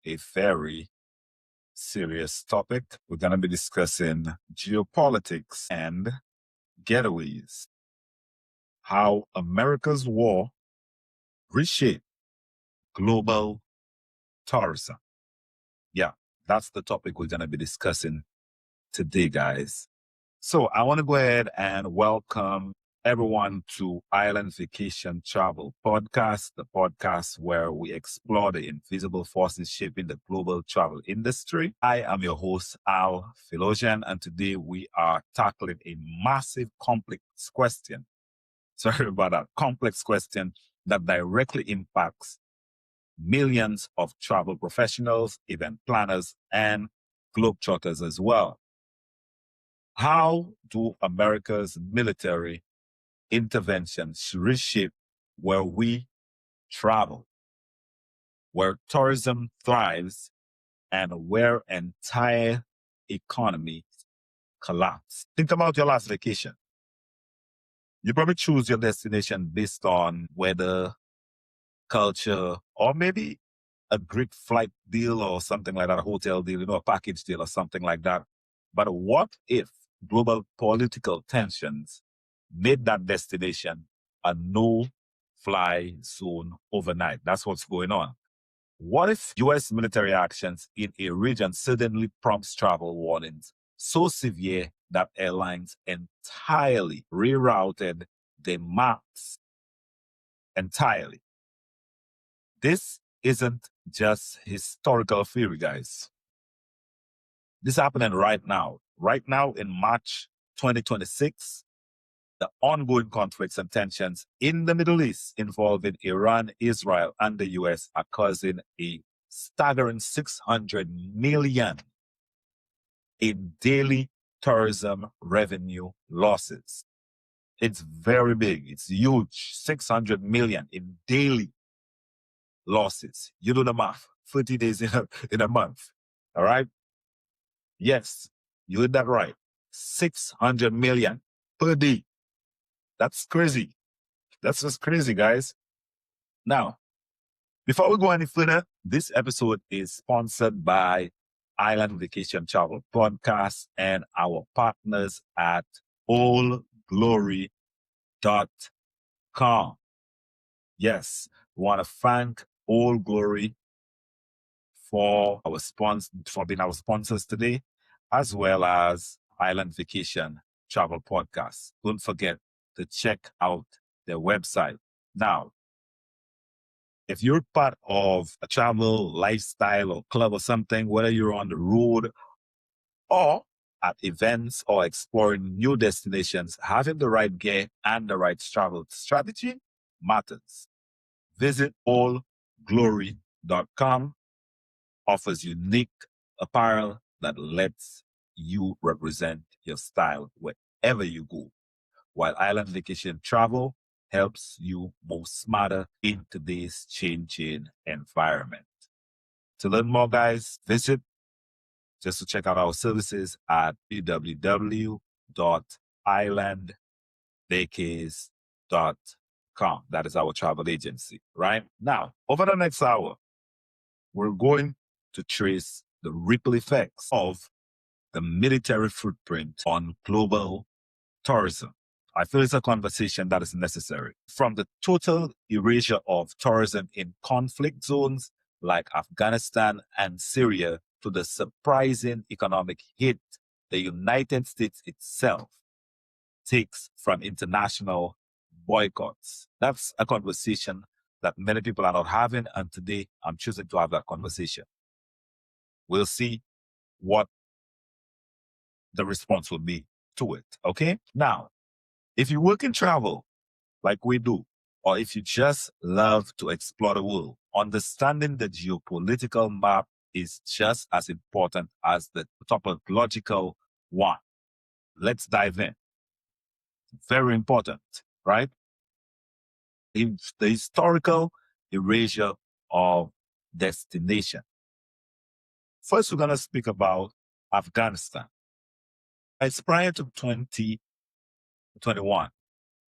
a very serious topic. We're going to be discussing geopolitics and getaways, how America's war reshaped global tourism. Yeah, that's the topic we're going to be discussing today, guys. So I want to go ahead and welcome everyone to Island Vacation Travel Podcast, the podcast where we explore the invisible forces shaping the global travel industry. I am your host, Al Philosian, and today we are tackling a massive, complex question. Sorry about that. Complex question that directly impacts millions of travel professionals, event planners, and globetrotters as well. How do America's military interventions reshape where we travel, where tourism thrives, and where entire economies collapse? Think about your last vacation. You probably choose your destination based on weather, culture, or maybe a great flight deal or something like that, a hotel deal, a package deal or something like that. But what if global political tensions made that destination a no-fly zone overnight? That's what's going on. What if U.S. military actions in a region suddenly prompts travel warnings so severe that airlines entirely rerouted their maps entirely? This isn't just historical theory, guys. This is happening right now. Right now in March 2026, the ongoing conflicts and tensions in the Middle East involving Iran, Israel, and the US are causing a staggering 600 million in daily tourism revenue losses. It's very big. It's huge. 600 million in daily losses. You do the math. 30 days in a month. All right? Yes, you heard that right. 600 million per day. That's crazy. That's just crazy, guys. Now, before we go any further, this episode is sponsored by Island Vacation Travel Podcast and our partners at allglory.com. Yes, we want to thank All Glory for being our sponsors today, as well as Island Vacation Travel Podcast. Don't forget to check out their website. Now, if you're part of a travel lifestyle or club or something, whether you're on the road or at events or exploring new destinations, having the right gear and the right travel strategy matters. Visit allglory.com. Offers unique apparel that lets you represent your style wherever you go, while Island Vacation Travel helps you move smarter in today's changing environment. To learn more, guys, visit just to check out our services at www.islandvacays.com. That is our travel agency, right? Now, over the next hour, we're going to trace the ripple effects of the military footprint on global tourism. I feel it's a conversation that is necessary. From the total erasure of tourism in conflict zones like Afghanistan and Syria to the surprising economic hit the United States itself takes from international boycotts. That's a conversation that many people are not having, and today I'm choosing to have that conversation. We'll see what the response will be to it, okay? Now, if you work in travel like we do, or if you just love to explore the world, understanding the geopolitical map is just as important as the topological one. Let's dive in. Very important, right? In the historical erasure of destination. First, we're going to speak about Afghanistan. It's prior to 2021.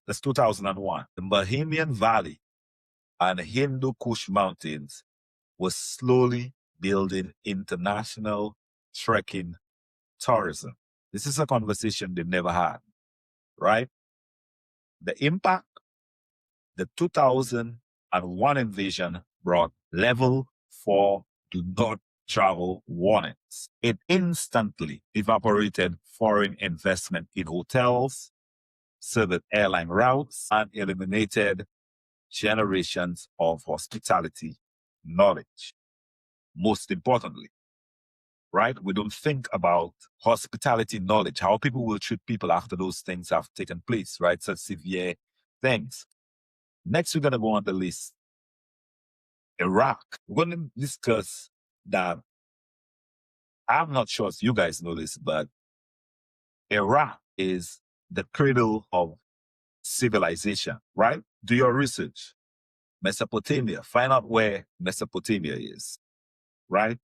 That's 2001. The Bahamian Valley and Hindu Kush Mountains was slowly building international trekking tourism. This is a conversation they never had, right? The impact, the 2001 invasion brought level 4 do not travel warnings. It instantly evaporated foreign investment in hotels, severed airline routes, and eliminated generations of hospitality knowledge. Most importantly, right? We don't think about hospitality knowledge, how people will treat people after those things have taken place, right? Such severe things. Next, we're going to go on the list. Iraq. We're going to discuss that. I'm not sure if you guys know this, but Iraq is the cradle of civilization, right? Do your research. Mesopotamia. Find out where Mesopotamia is, right?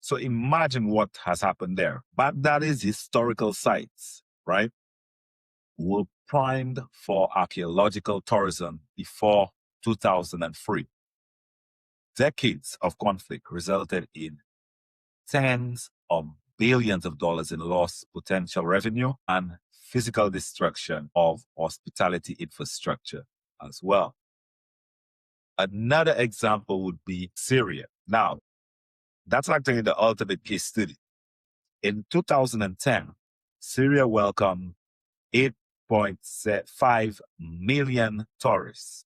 So imagine what has happened there. But that is historical sites, right? Were primed for archaeological tourism before 2003. Decades of conflict resulted in tens of billions of dollars in lost potential revenue and physical destruction of hospitality infrastructure as well. Another example would be Syria. Now, that's actually the ultimate case study. In 2010, Syria welcomed 8.5 million tourists,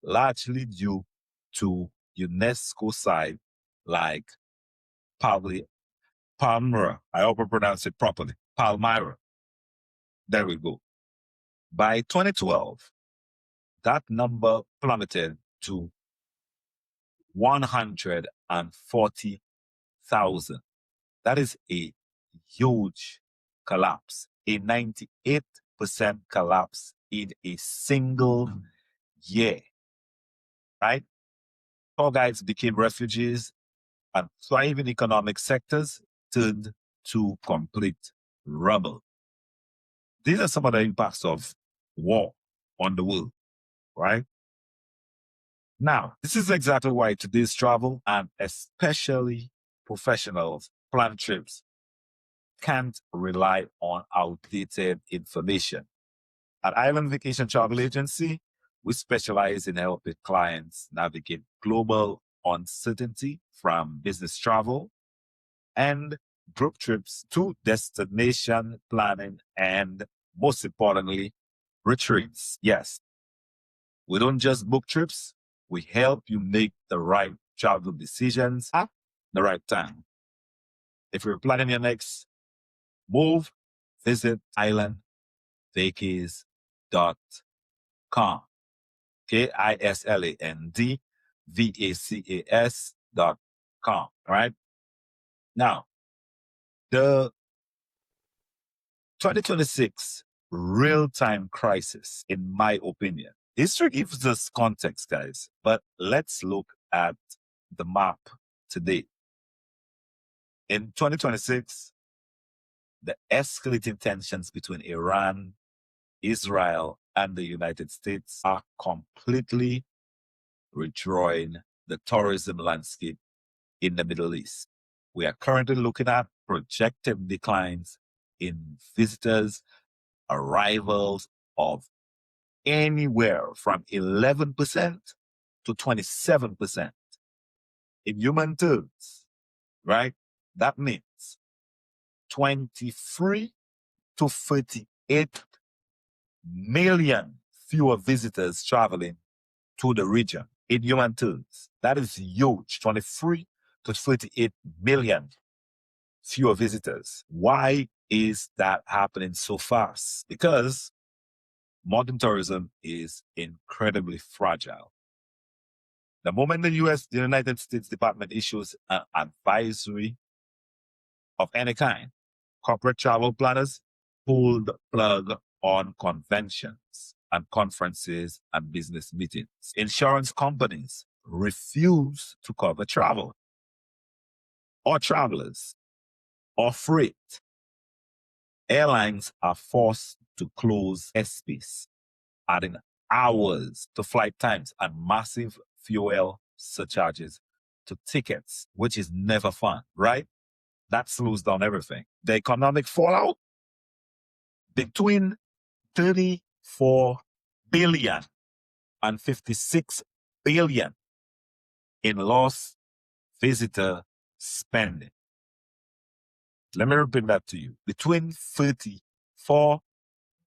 largely due to UNESCO sites like Palmyra. I hope I pronounce it properly. Palmyra. There we go. By 2012, that number plummeted to 140,000. That is a huge collapse, a 98% collapse in a single year, right? Tour guides became refugees and thriving economic sectors turned to complete rubble. These are some of the impacts of war on the world, right? Now, this is exactly why today's travel and especially professionals plan trips can't rely on outdated information. At Island Vacation Travel Agency, we specialize in helping clients navigate global uncertainty from business travel and group trips to destination planning and, most importantly, retreats. Yes, we don't just book trips, we help you make the right travel decisions at the right time. If you're planning your next move, visit islandvacas.com. KISLANDVACAS.com. All right. Now, the 2026 real-time crisis, in my opinion, history gives us context, guys, but let's look at the map today. In 2026, the escalating tensions between Iran, Israel, and the United States are completely redrawing the tourism landscape in the Middle East. We are currently looking at projected declines in visitors, arrivals of anywhere from 11% to 27%. In human terms, right? That means 23 to 38 million fewer visitors traveling to the region in human terms. That is huge. 23 to 38 million fewer visitors. Why is that happening so fast? Because modern tourism is incredibly fragile. The moment the United States Department issues an advisory of any kind, corporate travel planners pull the plug on conventions and conferences and business meetings. Insurance companies refuse to cover travel or travelers or freight. Airlines are forced to close airspace, adding hours to flight times and massive fuel surcharges to tickets, which is never fun, right? That slows down everything. The economic fallout between 34 billion and 56 billion in lost visitor spending. Let me repeat that to you. Between 34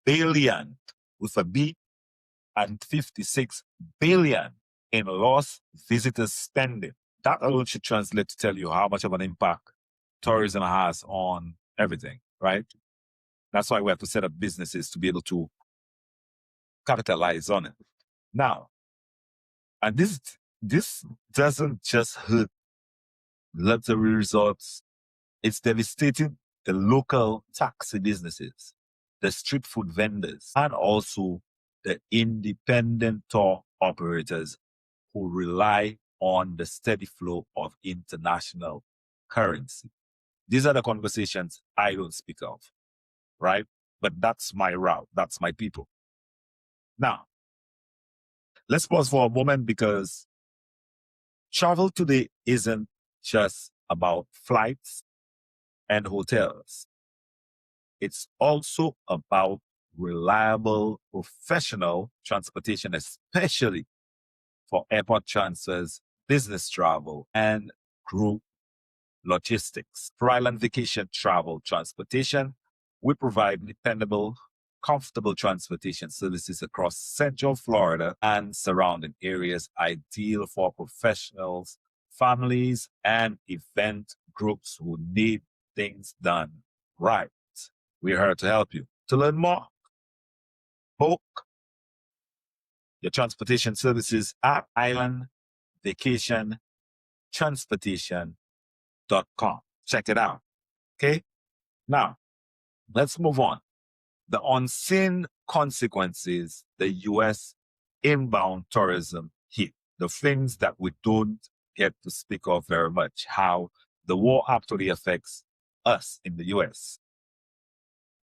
billion with a B and 56 billion in lost visitor spending. That alone should translate to tell you how much of an impact tourism has on everything, right? That's why we have to set up businesses to be able to capitalize on it. Now, and this doesn't just hurt luxury resorts, it's devastating the local taxi businesses, the street food vendors, and also the independent tour operators who rely on the steady flow of international currency. These are the conversations I don't speak of, right? But that's my route. That's my people. Now, let's pause for a moment because travel today isn't just about flights and hotels. It's also about reliable, professional transportation, especially for airport transfers, business travel, and group logistics. For island vacation travel transportation, we provide dependable, comfortable transportation services across Central Florida and surrounding areas, ideal for professionals, families, and event groups who need things done right. We're here to help you. To learn more, book your transportation services at islandvacationsTransportation.com. Check it out. Okay? Now, let's move on. The unseen consequences the U.S. inbound tourism hit, the things that we don't get to speak of very much, how the war actually affects us in the U.S.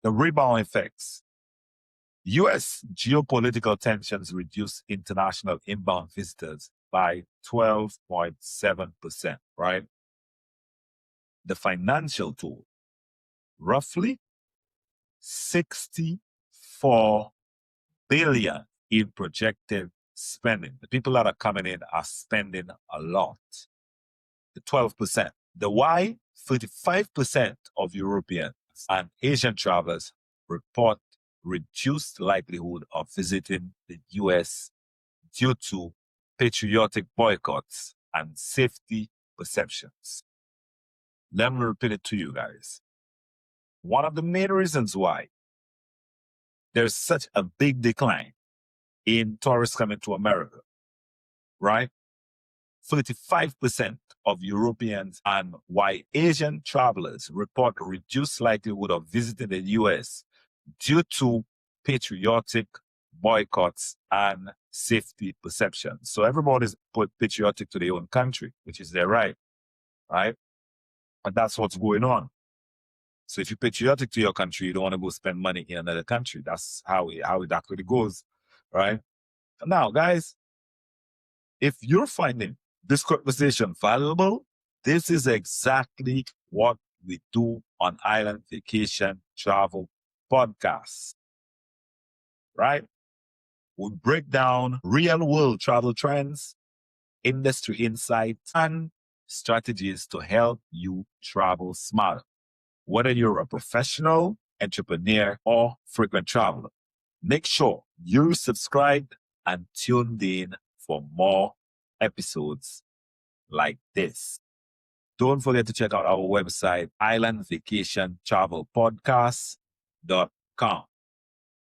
The rebound effects. U.S. geopolitical tensions reduced international inbound visitors by 12.7%, right? The financial toll, roughly 64 billion in projected spending. The people that are coming in are spending a lot. The 12%. The why? 35% of Europeans and Asian travelers report reduced likelihood of visiting the U.S. due to patriotic boycotts and safety perceptions. Let me repeat it to you guys. One of the main reasons why there's such a big decline in tourists coming to America, right? 35% of Europeans and why Asian travelers report reduced likelihood of visiting the U.S. due to patriotic boycotts and safety perceptions. So everybody's patriotic to their own country, which is their right? And that's what's going on. So if you're patriotic to your country, you don't want to go spend money in another country. That's how it actually goes, right? Now, guys, if you're finding this conversation valuable, this is exactly what we do on Island Vacation Travel Podcasts, right? We break down real-world travel trends, industry insights, and strategies to help you travel smarter. Whether you're a professional, entrepreneur, or frequent traveler, make sure you subscribe and tuned in for more episodes like this. Don't forget to check out our website, islandvacationtravelpodcast.com.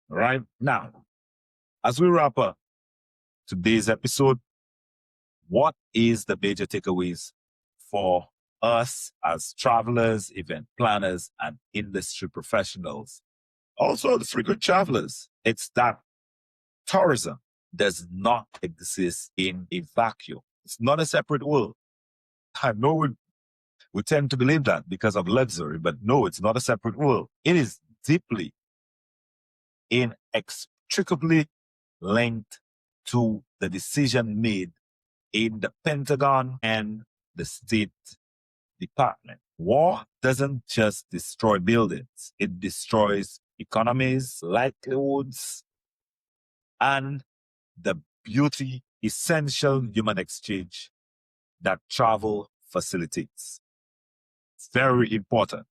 Right now, as we wrap up today's episode, what is the major takeaways for us as travelers, event planners, and industry professionals? Also, the frequent travelers. It's that tourism does not exist in a vacuum. It's not a separate world. I know we tend to believe that because of luxury, but no, it's not a separate world. It is deeply, inextricably linked to the decision made in the Pentagon and the State Department. War doesn't just destroy buildings, it destroys economies, livelihoods, and the beauty, essential human exchange that travel facilitates. It's very important.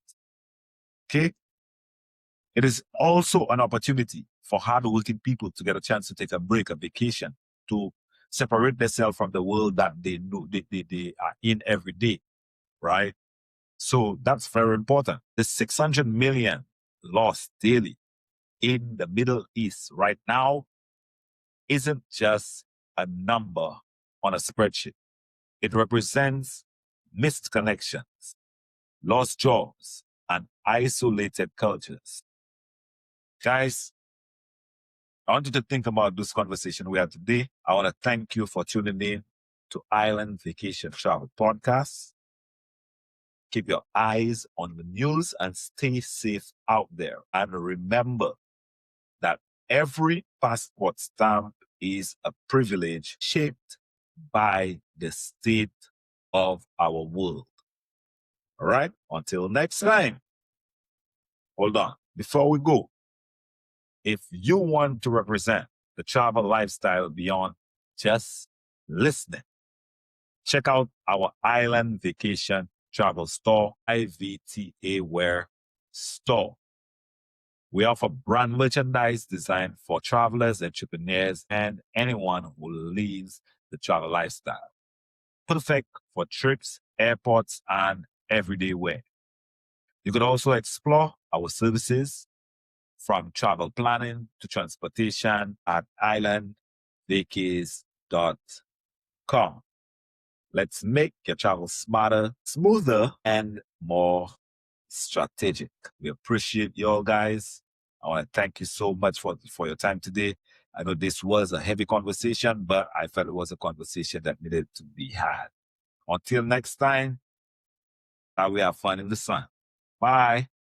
Okay? It is also an opportunity for hardworking people to get a chance to take a break, a vacation, to separate themselves from the world that they know they are in every day, right? So that's very important. The 600 million lost daily in the Middle East right now isn't just a number on a spreadsheet. It represents missed connections, lost jobs, and isolated cultures. Guys, I want you to think about this conversation we had today. I want to thank you for tuning in to Island Vacation Travel Podcast. Keep your eyes on the news and stay safe out there. And remember that every passport stamp is a privilege shaped by the state of our world. All right? Until next time. Hold on. Before we go, if you want to represent the travel lifestyle beyond just listening, check out our Island Vacation Travel Store, IVTA Wear Store. We offer brand merchandise designed for travelers, entrepreneurs, and anyone who lives the travel lifestyle. Perfect for trips, airports, and everyday wear. You could also explore our services from travel planning to transportation at islandvacays.com. Let's make your travel smarter, smoother, and more strategic. We appreciate you all, guys. I want to thank you so much for your time today. I know this was a heavy conversation, but I felt it was a conversation that needed to be had. Until next time, we have fun in the sun. Bye.